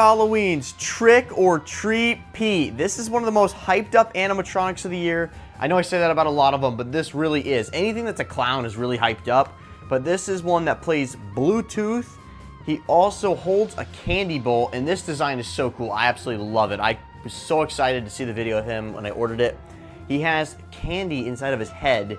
Halloween's Trick or Treat Pete. This is one of the most hyped up animatronics of the year. I know I say that about a lot of them, but this really is. Anything that's a clown is really hyped up, but this is one that plays Bluetooth. He also holds a candy bowl, and this design is so cool. I absolutely love it. I was so excited to see the video of him when I ordered it. He has candy inside of his head,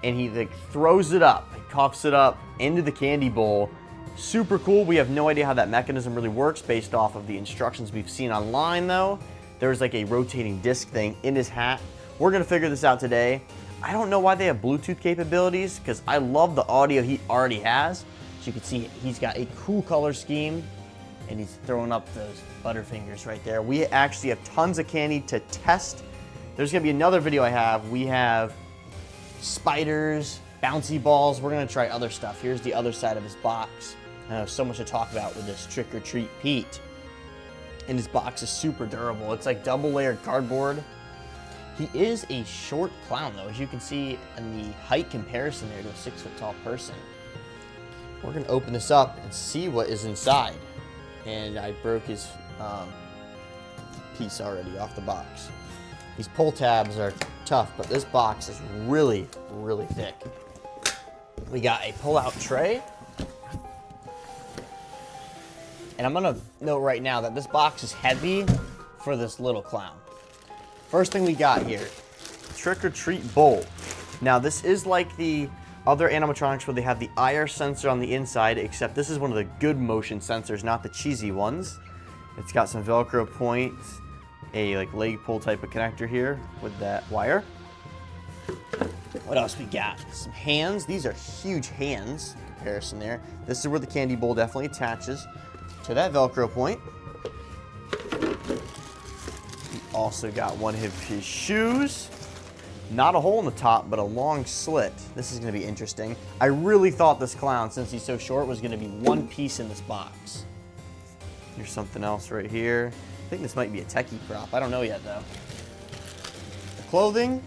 and he like throws it up, he coughs it up into the candy bowl. Super cool. We have no idea how that mechanism really works based off of the instructions we've seen online though. There's like a rotating disc thing in his hat. We're gonna figure this out today. I don't know why they have Bluetooth capabilities because I love the audio he already has. As you can see, he's got a cool color scheme and he's throwing up those Butterfingers right there. We actually have tons of candy to test. There's gonna be another video I have. We have spiders, bouncy balls. We're gonna try other stuff. Here's the other side of his box. I have so much to talk about with this Trick or Treat Pete. And his box is super durable. It's like double layered cardboard. He is a short clown though, as you can see in the height comparison there to a 6 foot tall person. We're gonna open this up and see what is inside. And I broke his piece already off the box. These pull tabs are tough, but this box is really, really thick. We got a pull-out tray. And I'm gonna note right now that this box is heavy for this little clown. First thing we got here, Trick or Treat Bowl. Now this is like the other animatronics where they have the IR sensor on the inside, except this is one of the good motion sensors, not the cheesy ones. It's got some Velcro points, a like leg pull type of connector here with that wire. What else we got? Some hands. These are huge hands in comparison there. This is where the candy bowl definitely attaches to that Velcro point. We also got one of his shoes. Not a hole in the top, but a long slit. This is gonna be interesting. I really thought this clown, since he's so short, was gonna be one piece in this box. Here's something else right here. I think this might be a techie prop. I don't know yet though. The clothing.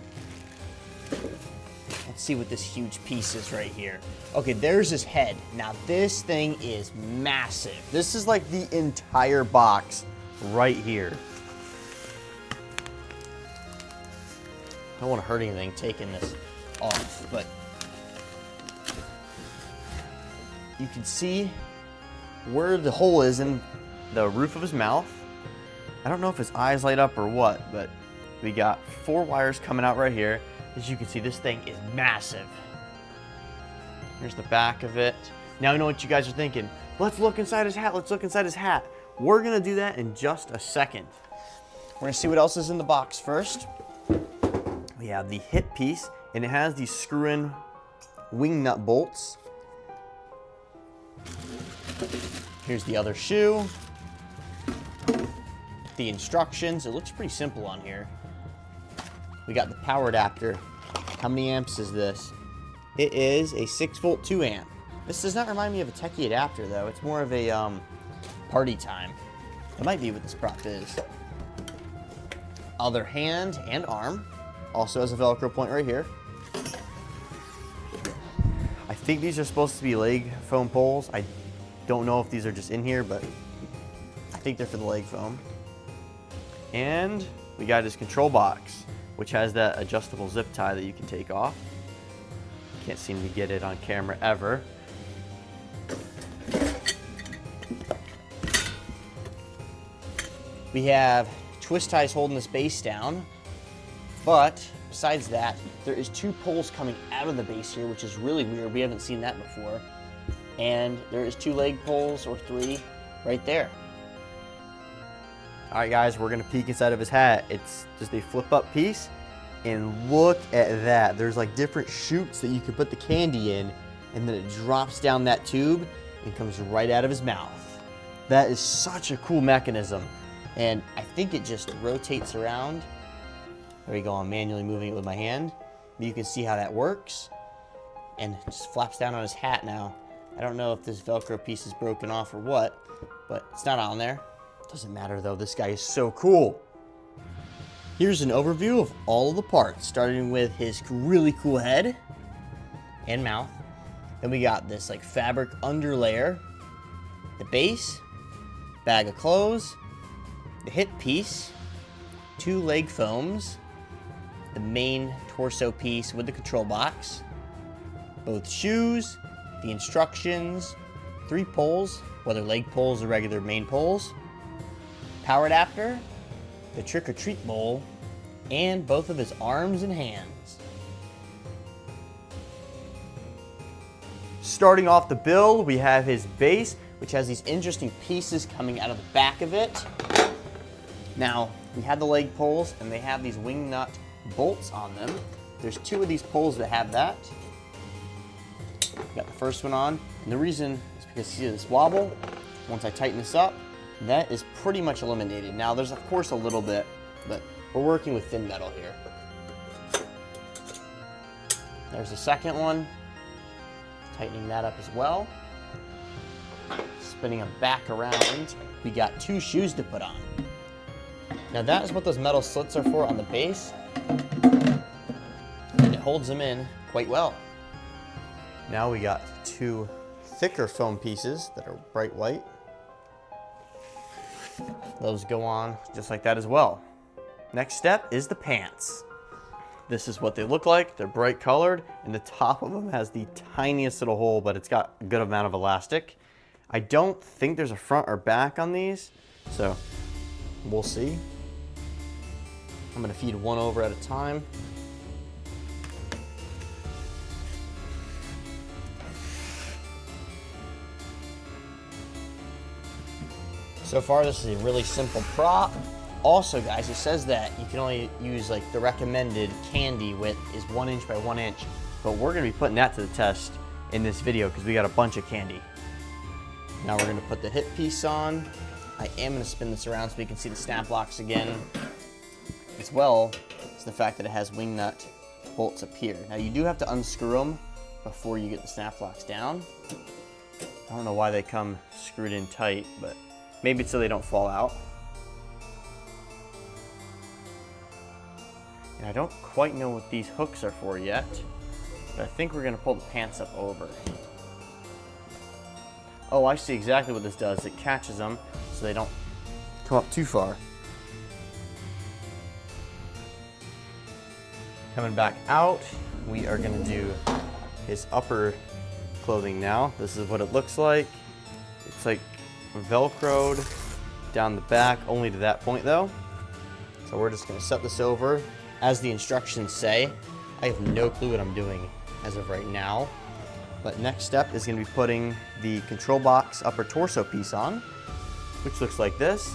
Let's see what this huge piece is right here. Okay, there's his head. Now this thing is massive. This is like the entire box right here. I don't want to hurt anything taking this off, but you can see where the hole is in the roof of his mouth. I don't know if his eyes light up or what, but we got 4 wires coming out right here. As you can see, this thing is massive. Here's the back of it. Now I know what you guys are thinking. Let's look inside his hat. Let's look inside his hat. We're gonna do that in just a second. We're gonna see what else is in the box first. We have the hip piece, and it has these screw-in wing nut bolts. Here's the other shoe. The instructions. It looks pretty simple on here. We got the power adapter. How many amps is this? It is a 6 volt 2 amp. This does not remind me of a techie adapter though. It's more of a party time. It might be what this prop is. Other hand and arm. Also has a Velcro point right here. I think these are supposed to be leg foam poles. I don't know if these are just in here, but I think they're for the leg foam. And we got his control box, which has that adjustable zip tie that you can take off. Can't seem to get it on camera ever. We have twist ties holding this base down, but besides that, there is 2 poles coming out of the base here, which is really weird. We haven't seen that before. And there is 2 leg poles, or 3, right there. All right, guys, we're gonna peek inside of his hat. It's just a flip-up piece, and look at that. There's like different chutes that you can put the candy in, and then it drops down that tube and comes right out of his mouth. That is such a cool mechanism, and I think it just rotates around. There we go, I'm manually moving it with my hand. But you can see how that works, and it just flaps down on his hat now. I don't know if this Velcro piece is broken off or what, but it's not on there. Doesn't matter though, this guy is so cool. Here's an overview of all of the parts, starting with his really cool head and mouth. Then we got this like fabric underlayer, the base, bag of clothes, the hip piece, 2 leg foams, the main torso piece with the control box, both shoes, the instructions, 3 poles, whether leg poles or regular main poles, power adapter, the trick or treat bowl, and both of his arms and hands. Starting off the build, we have his base, which has these interesting pieces coming out of the back of it. Now, we have the leg poles, and they have these wing nut bolts on them. There's 2 of these poles that have that. Got the first one on, and the reason is because you see this wobble. Once I tighten this up, that is pretty much eliminated. Now, there's of course a little bit, but we're working with thin metal here. There's the second one. Tightening that up as well. Spinning them back around, we got 2 shoes to put on. Now that is what those metal slits are for on the base, and it holds them in quite well. Now we got 2 thicker foam pieces that are bright white. Those go on just like that as well. Next step is the pants. This is what they look like. They're bright colored, and the top of them has the tiniest little hole, but it's got a good amount of elastic. I don't think there's a front or back on these, so we'll see. I'm gonna feed one over at a time. So far, this is a really simple prop. Also, guys, it says that you can only use like the recommended candy width is 1 inch by 1 inch, but we're gonna be putting that to the test in this video because we got a bunch of candy. Now we're gonna put the hip piece on. I am gonna spin this around so we can see the snap locks again. As well as the fact that it has wing nut bolts up here. Now you do have to unscrew them before you get the snap locks down. I don't know why they come screwed in tight, but maybe it's so they don't fall out. And I don't quite know what these hooks are for yet, but I think we're gonna pull the pants up over. Oh, I see exactly what this does. It catches them so they don't come up too far. Coming back out, we are gonna do his upper clothing now. This is what it looks like. It's like Velcroed down the back, only to that point though. So we're just gonna set this over as the instructions say. I have no clue what I'm doing as of right now. But next step is gonna be putting the control box upper torso piece on, which looks like this.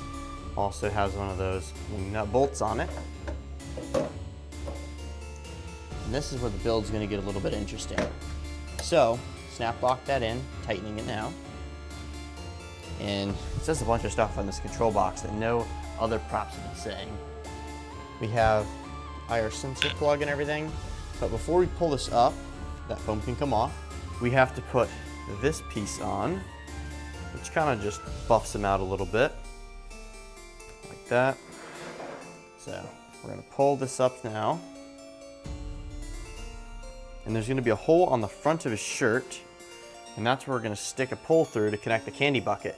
Also has one of those wing nut bolts on it. And this is where the build's gonna get a little bit interesting. So, snap lock that in, tightening it now. And it says a bunch of stuff on this control box that no other props have been saying. We have IR sensor plug and everything. But before we pull this up, that foam can come off. We have to put this piece on, which kind of just buffs them out a little bit, like that. So we're gonna pull this up now. And there's gonna be a hole on the front of his shirt, and that's where we're gonna stick a pole through to connect the candy bucket.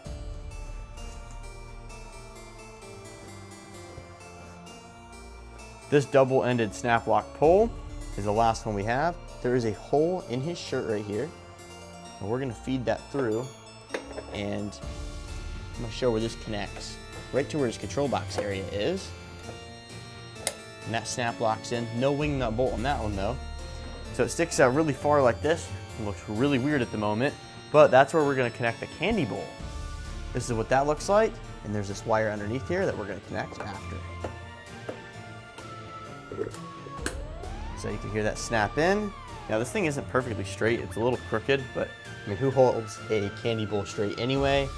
This double-ended snap lock pole is the last one we have. There is a hole in his shirt right here, and we're gonna feed that through, and I'm gonna show where this connects. Right to where his control box area is. And that snap locks in. No wing nut bolt on that one though. So it sticks out really far like this. It looks really weird at the moment, but that's where we're gonna connect the candy bowl. This is what that looks like, and there's this wire underneath here that we're gonna connect after. So you can hear that snap in. Now this thing isn't perfectly straight, it's a little crooked, but I mean, who holds a candy bowl straight anyway?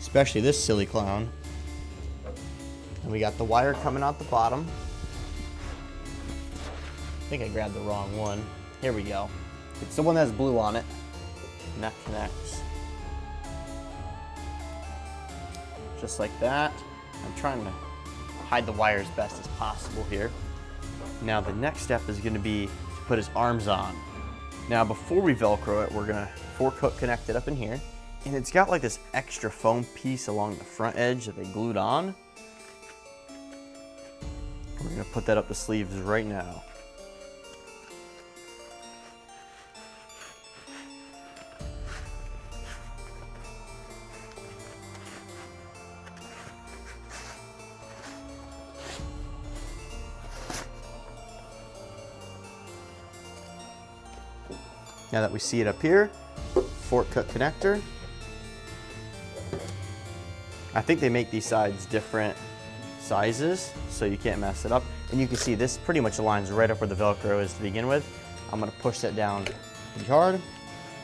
Especially this silly clown. And we got the wire coming out the bottom. I think I grabbed the wrong one. Here we go. It's the one that has blue on it, and that connects. Just like that. I'm trying to hide the wire as best as possible here. Now the next step is going to be to put his arms on. Now before we Velcro it, we're going to fork hook connect it up in here, And it's got like this extra foam piece along the front edge that they glued on. We're gonna put that up the sleeves right now. Now that we see it up here, fork cut connector. I think they make these sides different sizes, so you can't mess it up. And you can see this pretty much aligns right up where the Velcro is to begin with. I'm gonna push that down pretty hard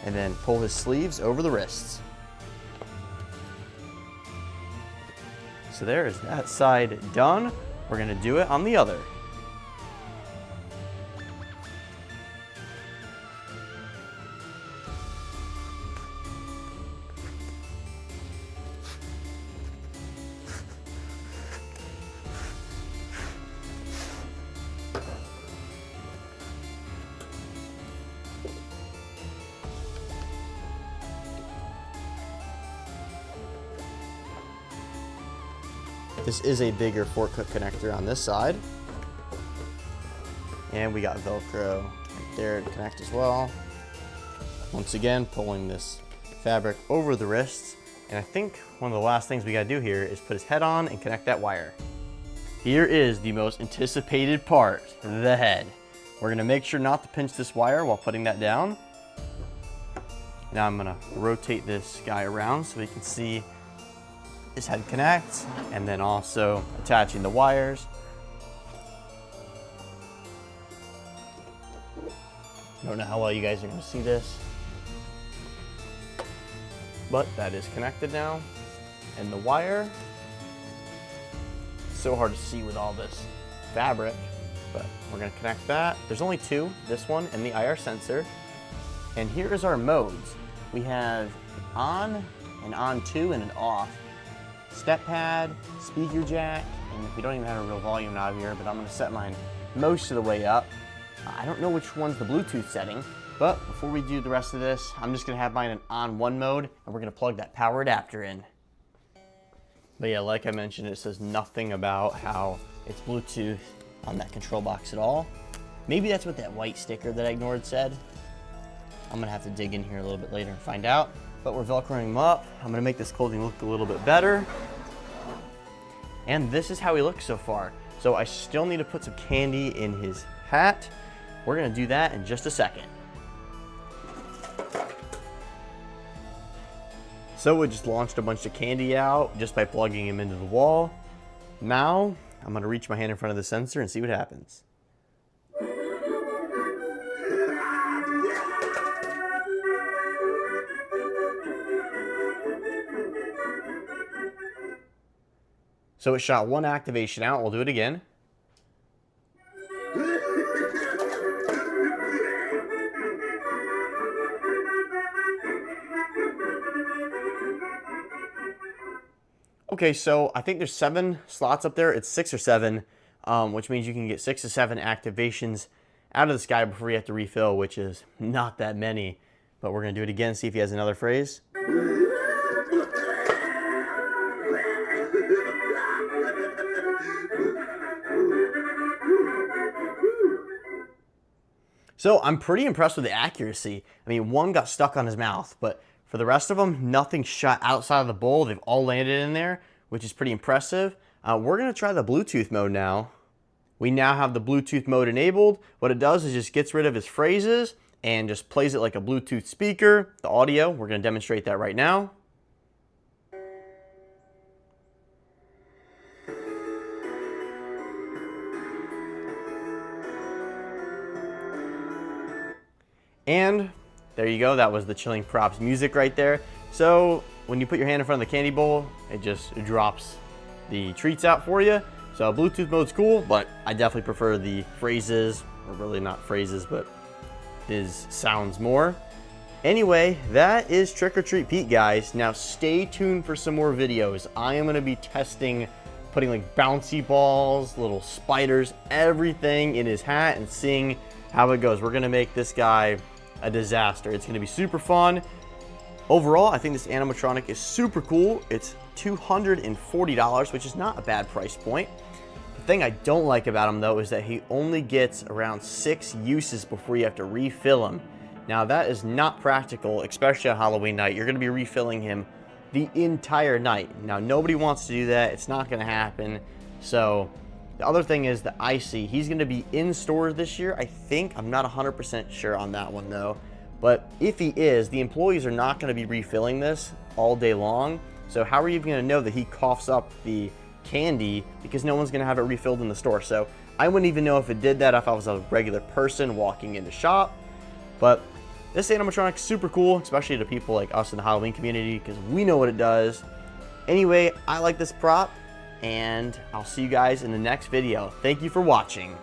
and then pull his sleeves over the wrists. So there is that side done. We're gonna do it on the other. This is a bigger fork hook connector on this side. And we got Velcro right there to connect as well. Once again, pulling this fabric over the wrists. And I think one of the last things we gotta do here is put his head on and connect that wire. Here is the most anticipated part, the head. We're gonna make sure not to pinch this wire while putting that down. Now I'm gonna rotate this guy around so we can see his head connect, and then also attaching the wires. I don't know how well you guys are going to see this, but that is connected now. And the wire, so hard to see with all this fabric, but we're going to connect that. There's only two, this one and the IR sensor. And here is our modes. We have on, an on to, and an off. Step pad, speaker jack, and we don't even have a real volume knob here, but I'm gonna set mine most of the way up. I don't know which one's the Bluetooth setting, but before we do the rest of this, I'm just gonna have mine in on one mode, and we're gonna plug that power adapter in. But yeah, like I mentioned, it says nothing about how it's Bluetooth on that control box at all. Maybe that's what that white sticker that I ignored said. I'm gonna have to dig in here a little bit later and find out. But we're Velcroing him up. I'm gonna make this clothing look a little bit better. And this is how he looks so far. So I still need to put some candy in his hat. We're gonna do that in just a second. So we just launched a bunch of candy out just by plugging him into the wall. Now, I'm gonna reach my hand in front of the sensor and see what happens. So it shot one activation out. We'll do it again. Okay, so I think there's 7 slots up there. It's 6 or 7, which means you can get 6 to 7 activations out of this guy before you have to refill, which is not that many. But we're gonna do it again, see if he has another phrase. So I'm pretty impressed with the accuracy. I mean, one got stuck on his mouth, but for the rest of them, nothing shot outside of the bowl. They've all landed in there, which is pretty impressive. We're gonna try the Bluetooth mode now. We now have the Bluetooth mode enabled. What it does is just gets rid of his phrases and just plays it like a Bluetooth speaker. The audio, we're gonna demonstrate that right now. And there you go, that was the Chilling Props music right there. So when you put your hand in front of the candy bowl, it just drops the treats out for you. So Bluetooth mode's cool, but I definitely prefer the phrases, or really not phrases, but his sounds more. Anyway, that is Trick or Treat Pete, guys. Now stay tuned for some more videos. I am gonna be testing putting like bouncy balls, little spiders, everything in his hat and seeing how it goes. We're gonna make this guy a disaster. It's gonna be super fun. Overall, I think this animatronic is super cool. It's $240, which is not a bad price point. The thing I don't like about him though is that he only gets around 6 uses before you have to refill him. Now that is not practical, especially on Halloween night. You're going to be refilling him the entire night. Now nobody wants to do that. It's not going to happen. So the other thing is the Icy. He's going to be in stores this year, I think. I'm not 100% sure on that one though. But if he is, the employees are not going to be refilling this all day long. So how are you going to know that he coughs up the candy, because no one's going to have it refilled in the store? So I wouldn't even know if it did that if I was a regular person walking in the shop. But this animatronic is super cool, especially to people like us in the Halloween community, because we know what it does. Anyway, I like this prop, and I'll see you guys in the next video. Thank you for watching.